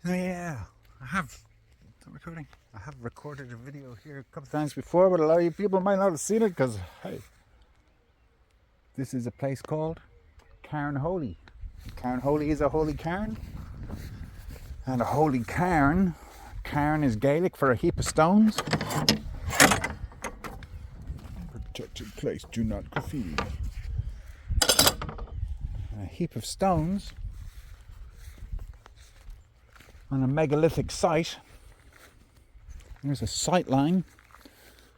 Oh yeah, I have. Stop recording. I have recorded a video here a couple of times before, but a lot of you people might not have seen it because, hey, this is a place called Cairn Holy. Cairn Holy is a holy cairn, and a holy cairn. Cairn is Gaelic for a heap of stones. Protected place, do not graffiti. A heap of stones on a megalithic site. There's a sight line.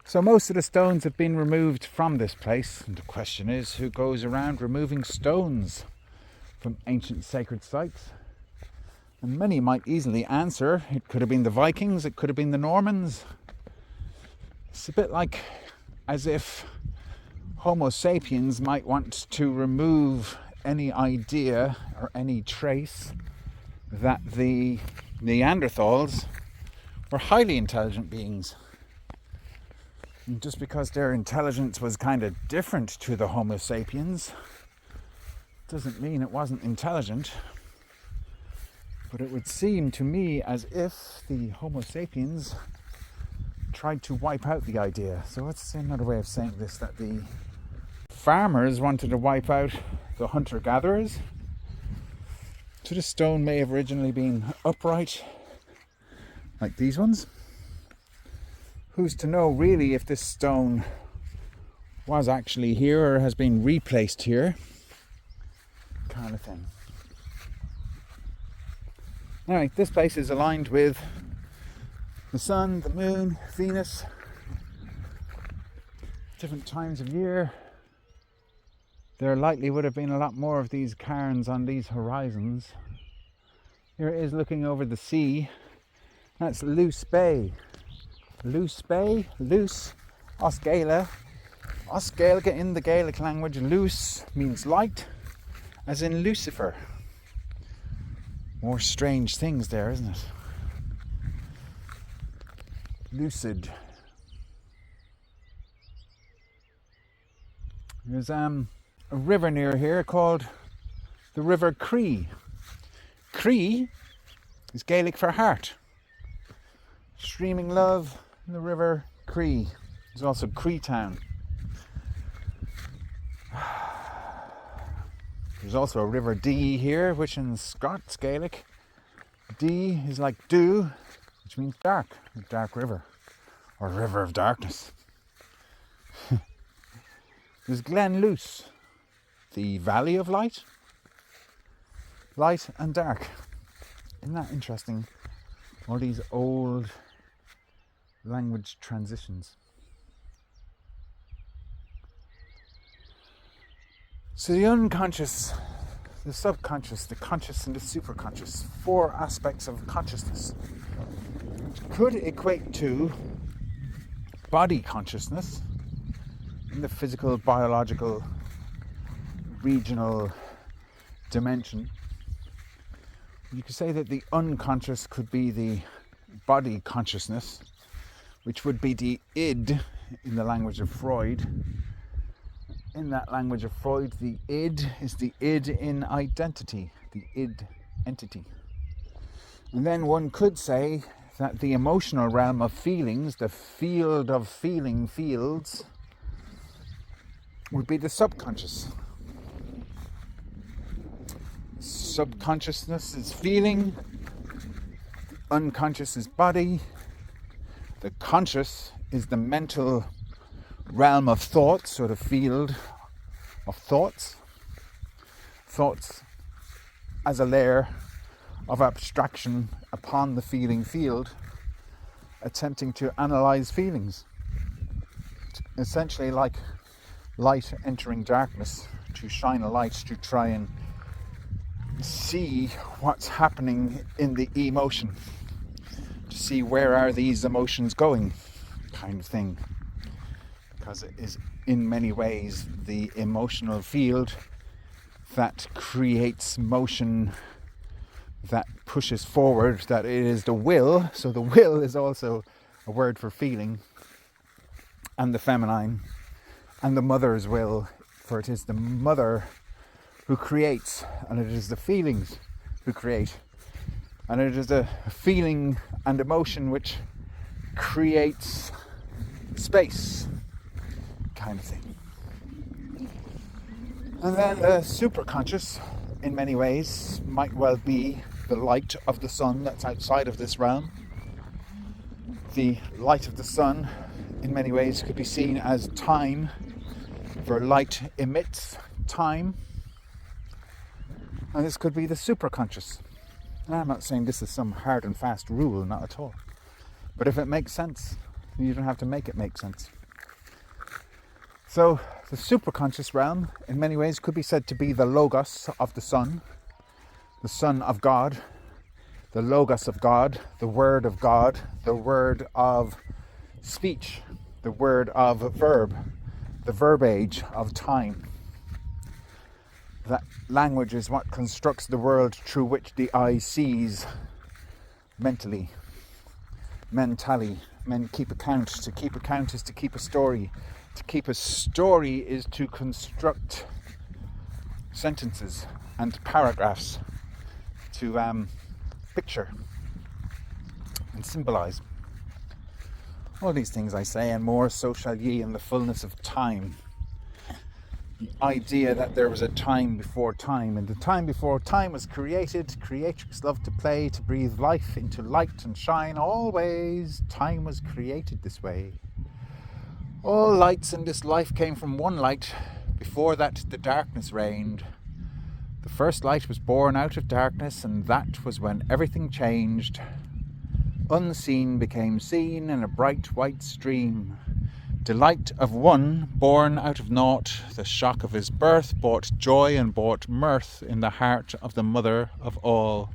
So most of the stones have been removed from this place, and the question is, who goes around removing stones from ancient sacred sites? And many might easily answer, it could have been the Vikings, it could have been the Normans. It's a bit like as if Homo sapiens might want to remove any idea or any trace that the Neanderthals were highly intelligent beings. And just because their intelligence was kind of different to the Homo sapiens doesn't mean it wasn't intelligent. But it would seem to me as if the Homo sapiens tried to wipe out the idea. So what's another way of saying this? That the farmers wanted to wipe out the hunter-gatherers. So the stone may have originally been upright, like these ones. Who's to know really if this stone was actually here or has been replaced here, kind of thing. Alright, this place is aligned with the sun, the moon, Venus, different times of year. There likely would have been a lot more of these cairns on these horizons. Here it is looking over the sea. That's Luce Bay. Luce Bay, Luce, Osgala. Osgailga in the Gaelic language, Luce means light, as in Lucifer. More strange things there, isn't it? Lucid. There's a river near here called the River Cree. Cree is Gaelic for heart. Streaming love in the River Cree. There's also Creetown. There's also a River Dee here, which in Scots Gaelic, Dee is like dew, which means dark, a dark river, or river of darkness. There's Glen Luce, the Valley of Light, light and dark. Isn't that interesting? All these old language transitions. So the unconscious, the subconscious, the conscious and the superconscious, 4 aspects of consciousness, could equate to body consciousness in the physical, biological, regional dimension. You could say that the unconscious could be the body consciousness, which would be the id in the language of Freud. In that language of Freud, the id is the id in identity, the id entity. And then one could say that the emotional realm of feelings, the field of feeling fields, would be the subconscious. Subconsciousness is feeling, the unconscious is body, the conscious is the mental realm of thoughts, or the field of thoughts. Thoughts as a layer of abstraction upon the feeling field, attempting to analyze feelings. Essentially like light entering darkness, to shine a light to try and see what's happening in the emotion, to see where are these emotions going, kind of thing. Because it is in many ways the emotional field that creates motion, that pushes forward, that it is the will. So the will is also a word for feeling, and the feminine, and the mother's will, for it is the mother who creates, and it is the feelings who create. And it is a feeling and emotion which creates space, kind of thing. And then the superconscious, in many ways, might well be the light of the sun that's outside of this realm. The light of the sun, in many ways, could be seen as time, for light emits time. And this could be the superconscious. And I'm not saying this is some hard and fast rule, not at all. But if it makes sense, you don't have to make it make sense. So the superconscious realm, in many ways, could be said to be the logos of the Son of God, the logos of God, the word of speech, the word of verb, the verb age of time. That language is what constructs the world through which the eye sees mentally. Men keep account. To keep account is to keep a story. To keep a story is to construct sentences and paragraphs to picture and symbolize. All these things I say, and more, so shall ye in the fullness of time. The idea that there was a time before time, and the time before time was created. Creatrix loved to play, to breathe life into light and shine. Always time was created this way. All lights in this life came from one light. Before that the darkness reigned. The first light was born out of darkness, and that was when everything changed. Unseen became seen in a bright white stream. Delight of one born out of naught, the shock of his birth brought joy and brought mirth in the heart of the mother of all.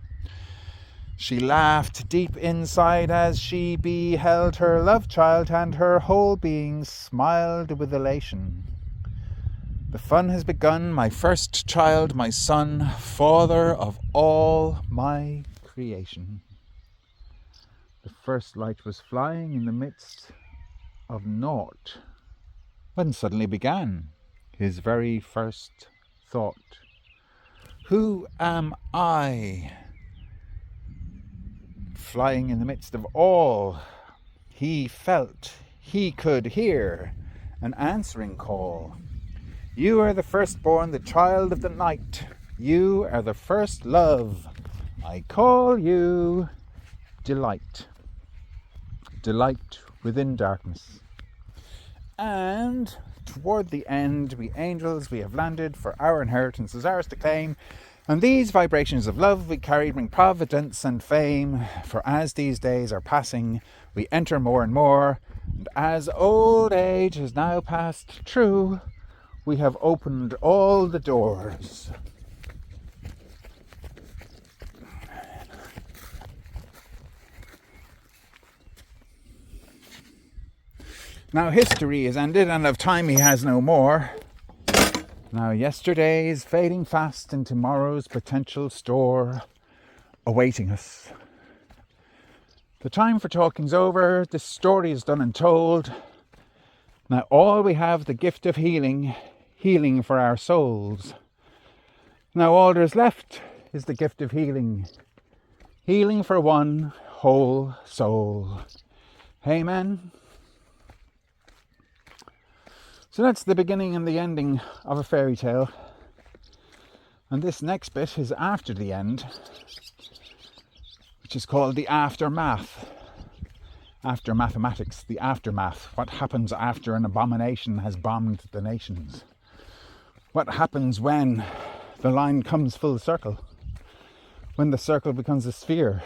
She laughed deep inside as she beheld her love child, and her whole being smiled with elation. The fun has begun, my first child, my son, father of all my creation. The first light was flying in the midst of naught, when suddenly began his very first thought. Who am I? Flying in the midst of all, he felt, he could hear an answering call. You are the firstborn, the child of the night. You are the first love. I call you delight. Delight within darkness. And toward the end, we angels, we have landed, for our inheritance is ours to claim. And these vibrations of love we carry bring providence and fame. For as these days are passing, we enter more and more. And as old age is now past true, we have opened all the doors. Now history is ended, and of time he has no more. Now yesterday is fading fast, and tomorrow's potential store awaiting us. The time for talking's over, this story is done and told. Now all we have, the gift of healing, healing for our souls. Now all there's left is the gift of healing, healing for one whole soul. Amen. So that's the beginning and the ending of a fairy tale. And this next bit is after the end, which is called the aftermath. After mathematics, the aftermath. What happens after an abomination has bombed the nations? What happens when the line comes full circle? When the circle becomes a sphere?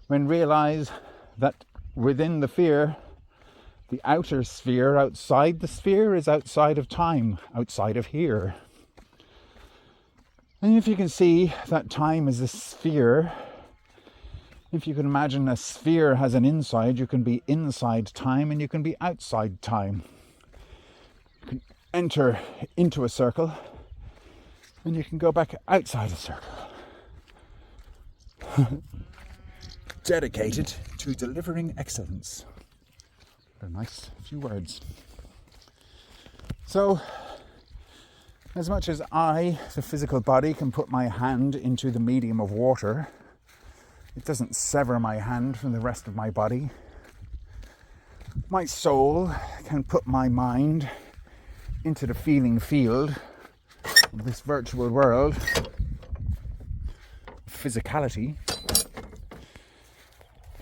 When realize that within the sphere, the outer sphere outside the sphere is outside of time, outside of here. And if you can see that time is a sphere, if you can imagine a sphere has an inside, you can be inside time and you can be outside time. You can enter into a circle and you can go back outside a circle. Dedicated to delivering excellence. A nice few words. So, as much as I, the physical body, can put my hand into the medium of water, It doesn't sever my hand from the rest of my body. My soul can put my mind into the feeling field of this virtual world, physicality.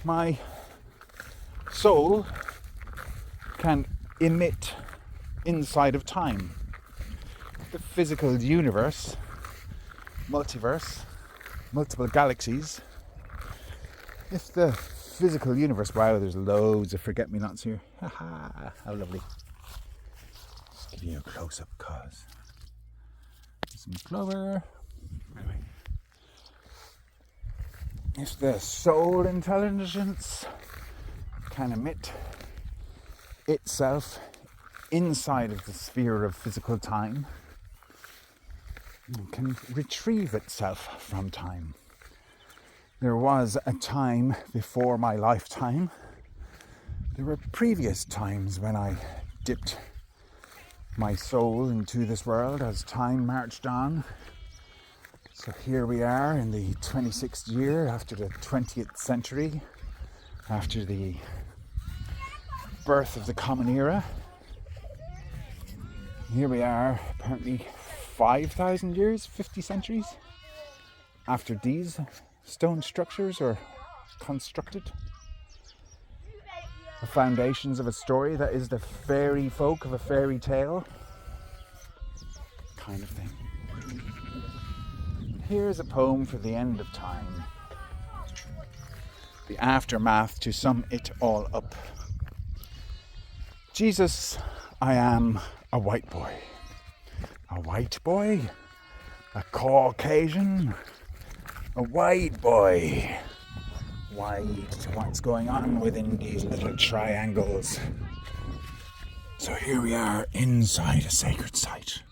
My soul can emit inside of time. The physical universe, multiverse, multiple galaxies. If the physical universe, wow, there's loads of forget-me-nots here. Haha, how lovely. Just give you a close-up, cause some clover. Anyway. If the soul intelligence can emit itself inside of the sphere of physical time, it can retrieve itself from time. There was a time before my lifetime. There were previous times when I dipped my soul into this world as time marched on. So here we are in the 26th year after the 20th century, after the birth of the Common Era. Here we are, apparently 5,000 years, 50 centuries after these stone structures are constructed. The foundations of a story that is the fairy folk of a fairy tale kind of thing. Here's a poem for the end of time, the aftermath to sum it all up. Jesus, I am a white boy. A white boy? A Caucasian? A white boy. Wide to what's going on within these little triangles. So here we are inside a sacred site.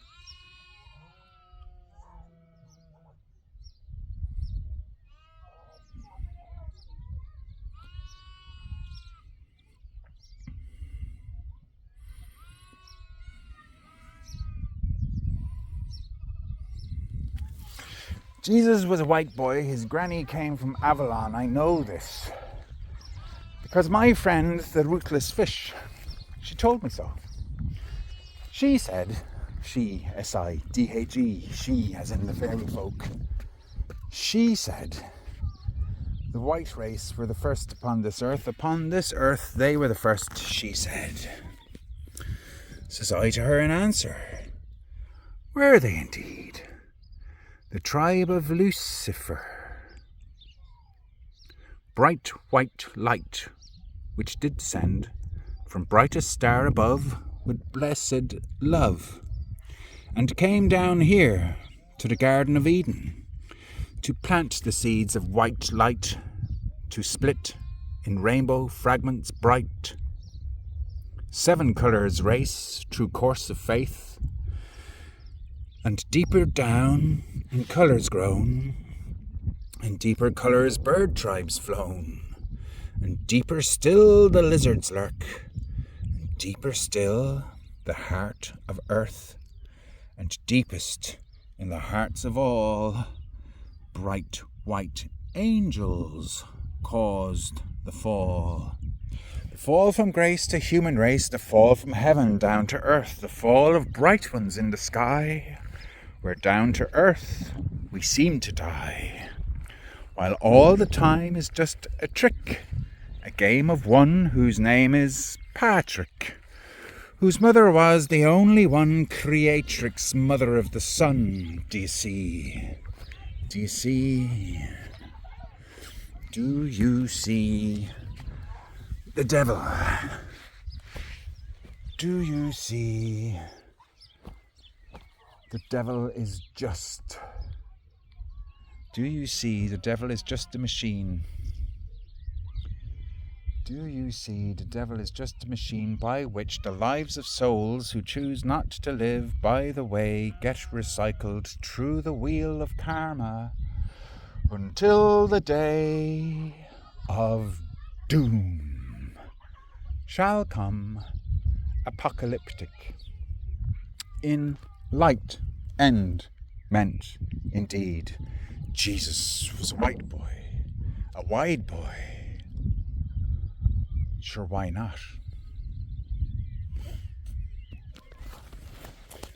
Jesus was a white boy. His granny came from Avalon. I know this because my friend, the ruthless fish, she told me so. She said, she, S-I-D-H-E, she as in the fairy folk. She said the white race were the first upon this earth. Upon this earth they were the first, she said. Says I to her in answer, were they indeed? The tribe of Lucifer, bright white light, which did descend from brightest star above with blessed love, and came down here to the Garden of Eden, to plant the seeds of white light, to split in rainbow fragments bright. 7 colours race through course of faith, and deeper down in colours grown, and deeper colours bird tribes flown, and deeper still the lizards lurk, and deeper still the heart of earth, and deepest in the hearts of all, bright white angels caused the fall. The fall from grace to human race, the fall from heaven down to earth, the fall of bright ones in the sky, where down to earth we seem to die, while all the time is just a trick, a game of one whose name is Patrick, whose mother was the only one creatrix, mother of the sun. Do you see? Do you see? Do you see the devil? Do you see? The devil is just... Do you see? The devil is just a machine. Do you see? The devil is just a machine by which the lives of souls who choose not to live by the way get recycled through the wheel of karma until the day of doom shall come, apocalyptic. In light end meant indeed. Jesus was a white boy, A wide boy. Sure, why not?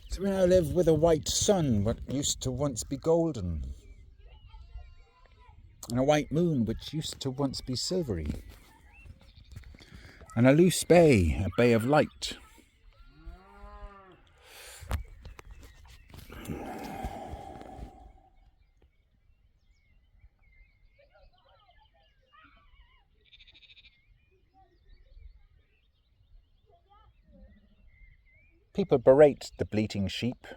So we now live with a white sun, what used to once be golden, and a white moon, which used to once be silvery, and a loose bay, a bay of light. People berate the bleating sheep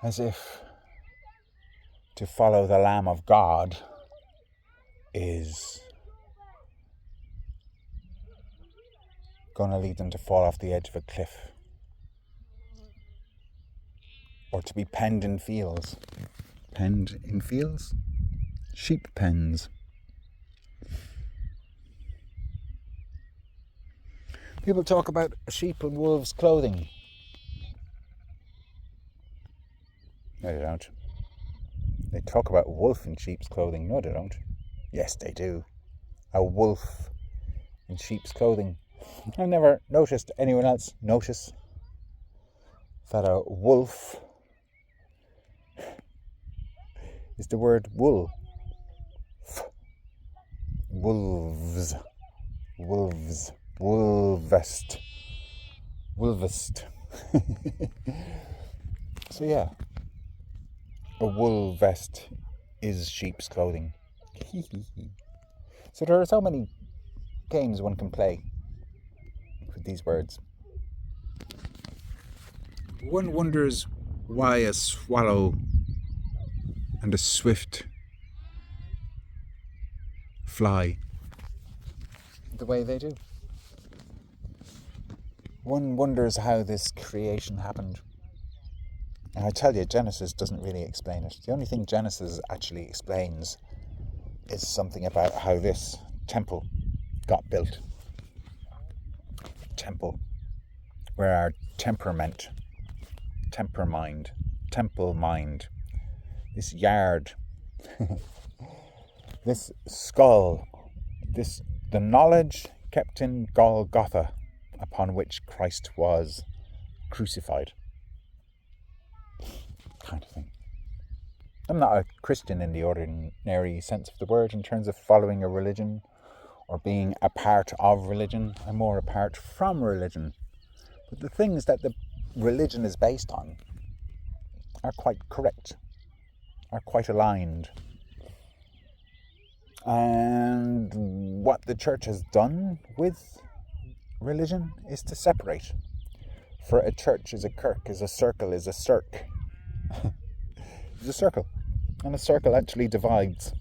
as if to follow the Lamb of God is going to lead them to fall off the edge of a cliff, or to be penned in fields. Penned in fields? Sheep pens. People talk about sheep and wolves' clothing. No, they don't. They talk about wolf in sheep's clothing. No, they don't. Yes, they do. A wolf in sheep's clothing. I've never noticed anyone else notice that a wolf is the word wool. Wolves. Wolves. Wolvest. Wolvest. So yeah, a wool vest is sheep's clothing. So there are so many games one can play with these words. One wonders why a swallow and a swift fly the way they do. One wonders how this creation happened. And I tell you, Genesis doesn't really explain it. The only thing Genesis actually explains is something about how this temple got built. Temple, where our temple mind, this yard, this skull, the knowledge kept in Golgotha, upon which Christ was crucified, kind of thing. I'm not a Christian in the ordinary sense of the word, in terms of following a religion or being a part of religion. I'm more apart from religion. But the things that the religion is based on are quite correct, are quite aligned. And what the church has done with religion is to separate. For a church is a kirk, is a circle, is a cirque. It's a circle. And a circle actually divides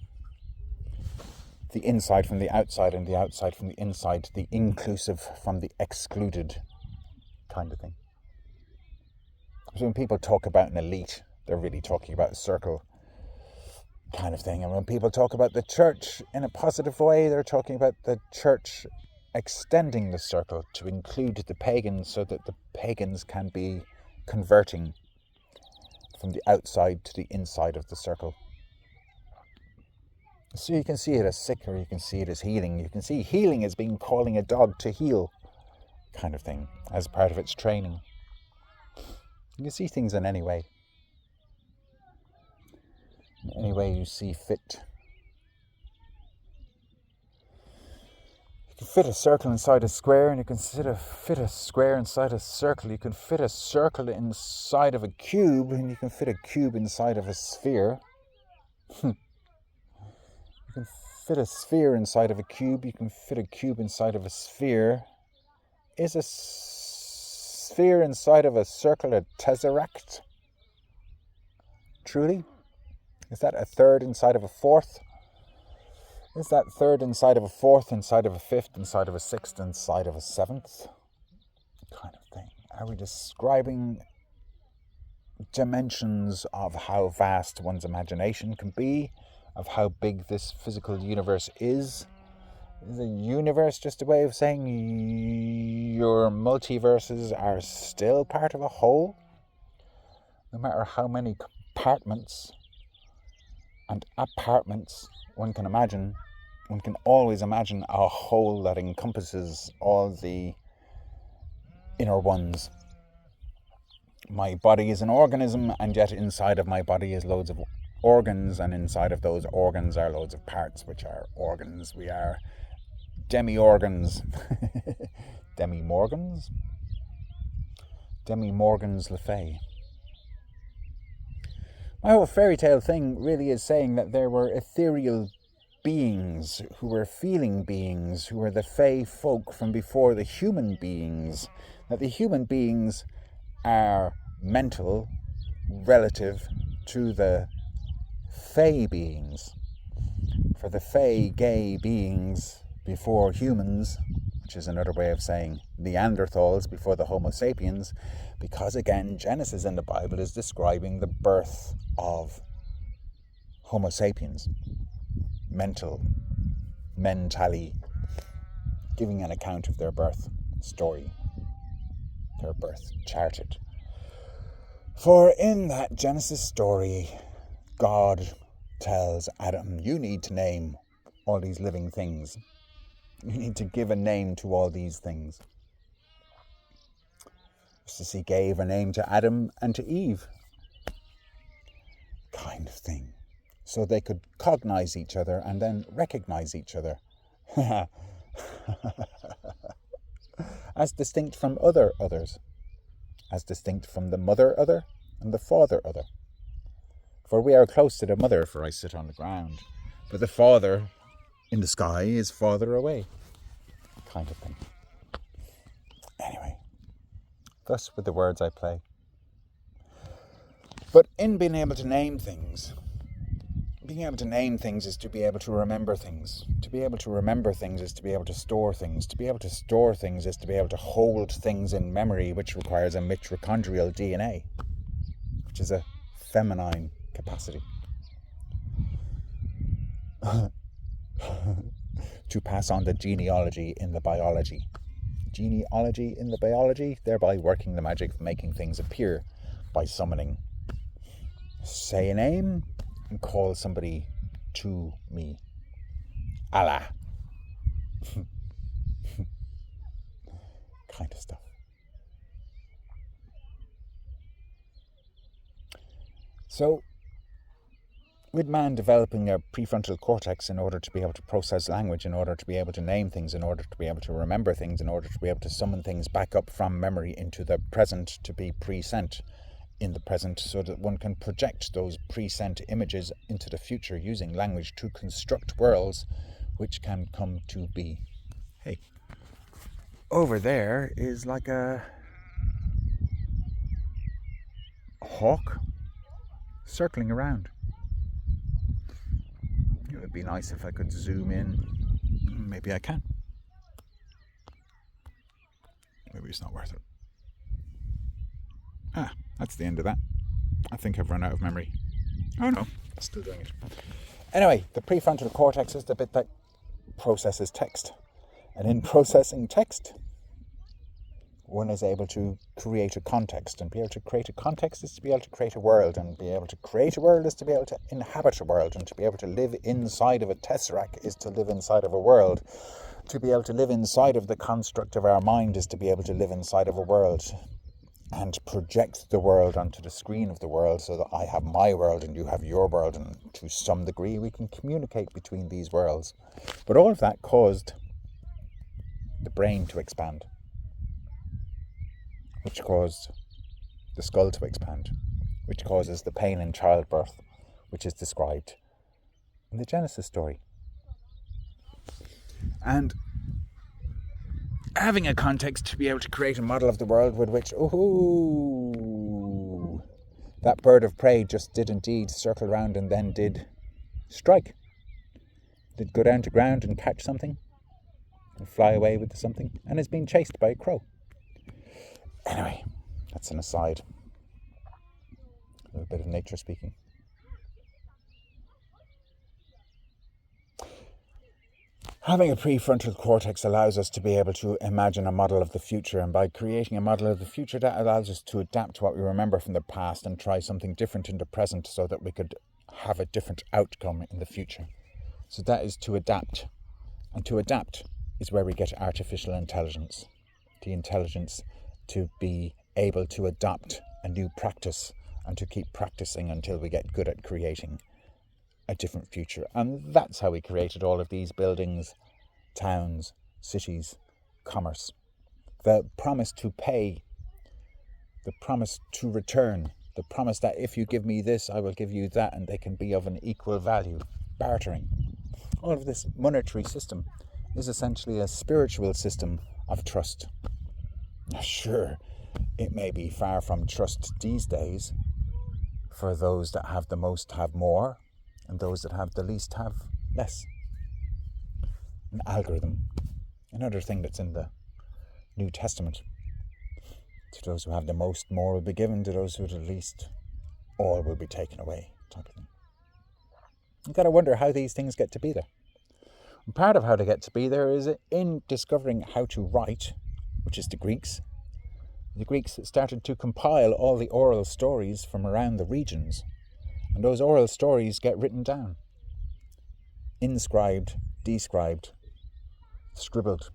the inside from the outside, and the outside from the inside, the inclusive from the excluded, kind of thing. So when people talk about an elite, they're really talking about a circle, kind of thing. And when people talk about the church in a positive way, they're talking about the church extending the circle to include the pagans, so that the pagans can be converting from the outside to the inside of the circle. So you can see it as sick, or you can see it as healing. You can see healing as being calling a dog to heel, kind of thing, as part of its training. You can see things in any way. In any way you see fit. You can fit a circle inside a square, and you can fit a square inside a circle. You can fit a circle inside of a cube, and you can fit a cube inside of a sphere. You can fit a sphere inside of a cube. You can fit a cube inside of a sphere. Is a sphere inside of a circle a tesseract? Truly? Is that a third inside of a fourth? Is that third inside of a fourth, inside of a fifth, inside of a sixth, inside of a seventh? Kind of thing. Are we describing dimensions of how vast one's imagination can be, of how big this physical universe is? Is a universe just a way of saying your multiverses are still part of a whole? No matter how many compartments and apartments, one can always imagine a whole that encompasses all the inner ones. My body is an organism, and yet inside of my body is loads of organs, and inside of those organs are loads of parts, which are organs. We are demi-organs. Demi-morgans? Demi-morgans le fay. My whole fairy tale thing really is saying that there were ethereal beings who were feeling beings, who were the fey folk from before the human beings, that the human beings are mental relative to the fey beings. For the fey gay beings before humans, which is another way of saying Neanderthals before the Homo sapiens, because again, Genesis in the Bible is describing the birth of Homo sapiens, mentally, giving an account of their birth story, their birth charted. For in that Genesis story, God tells Adam, you need to name all these living things. You need to give a name to all these things. Just as he gave a name to Adam and to Eve, kind of thing. So they could cognize each other and then recognize each other. As distinct from others. As distinct from the mother other and the father other. For we are close to the mother, for I sit on the ground. But the father in the sky is farther away. Kind of thing. Anyway, thus with the words I play. But in being able to name things is to be able to remember things. To be able to remember things is to be able to store things. To be able to store things is to be able to hold things in memory, which requires a mitochondrial DNA, which is a feminine capacity. To pass on the genealogy in the biology. Genealogy in the biology, thereby working the magic of making things appear by summoning. Say a name and call somebody to me. Allah. Kind of stuff. So, with man developing a prefrontal cortex in order to be able to process language, in order to be able to name things, in order to be able to remember things, in order to be able to summon things back up from memory into the present to be present in the present, so that one can project those present images into the future using language to construct worlds which can come to be. Hey, over there is like a hawk circling around. It would be nice if I could zoom in. Maybe I can. Maybe it's not worth it. That's the end of that. I think I've run out of memory. Oh no, still doing it. Anyway, the prefrontal cortex is the bit that processes text. And in processing text, one is able to create a context. And be able to create a context is to be able to create a world. And be able to create a world is to be able to inhabit a world. And to be able to live inside of a tesseract is to live inside of a world. To be able to live inside of the construct of our mind is to be able to live inside of a world. And project the world onto the screen of the world so that I have my world and you have your world, and to some degree we can communicate between these worlds. But all of that caused the brain to expand, which caused the skull to expand, which causes the pain in childbirth, which is described in the Genesis story. And having a context to be able to create a model of the world with which, that bird of prey just did indeed circle around and then did strike. Did go down to ground and catch something and fly away with something, and is being chased by a crow. Anyway, that's an aside. A little bit of nature speaking. Having a prefrontal cortex allows us to be able to imagine a model of the future, and by creating a model of the future, that allows us to adapt to what we remember from the past and try something different in the present, so that we could have a different outcome in the future. So that is to adapt. And to adapt is where we get artificial intelligence. The intelligence to be able to adapt a new practice and to keep practicing until we get good at creating a different future. And that's how we created all of these buildings, towns, cities, commerce. The promise to pay, the promise to return, the promise that if you give me this, I will give you that, and they can be of an equal value, bartering. All of this monetary system is essentially a spiritual system of trust. Now, sure, it may be far from trust these days, for those that have the most have more, and those that have the least have less. An algorithm, another thing that's in the New Testament. To those who have the most, more will be given. To those who have the least, all will be taken away, type of thing. You've got to wonder how these things get to be there. And part of how they get to be there is in discovering how to write, which is the Greeks. The Greeks started to compile all the oral stories from around the regions, and those oral stories get written down, inscribed, described, scribbled,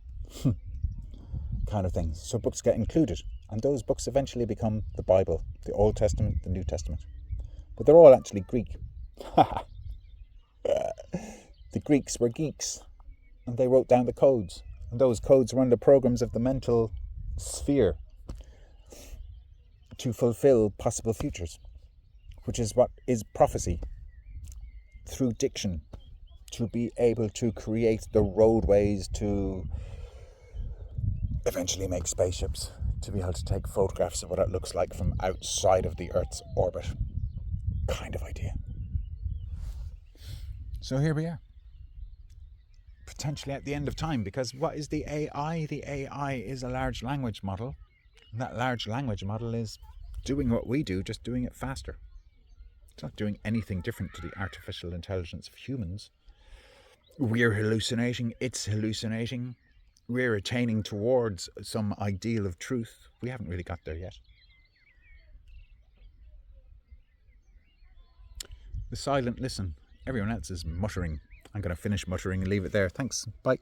kind of thing. So books get included, and those books eventually become the Bible, the Old Testament, the New Testament. But they're all actually Greek. The Greeks were geeks, and they wrote down the codes, and those codes run the programs of the mental sphere to fulfill possible futures, which is what is prophecy, through diction, to be able to create the roadways to eventually make spaceships, to be able to take photographs of what it looks like from outside of the Earth's orbit, kind of idea. So here we are, potentially at the end of time, because what is the AI? The AI is a large language model. And that large language model is doing what we do, just doing it faster. It's not doing anything different to the artificial intelligence of humans. We're hallucinating, it's hallucinating. We're attaining towards some ideal of truth. We haven't really got there yet. The silent listen. Everyone else is muttering. I'm going to finish muttering and leave it there. Thanks. Bye.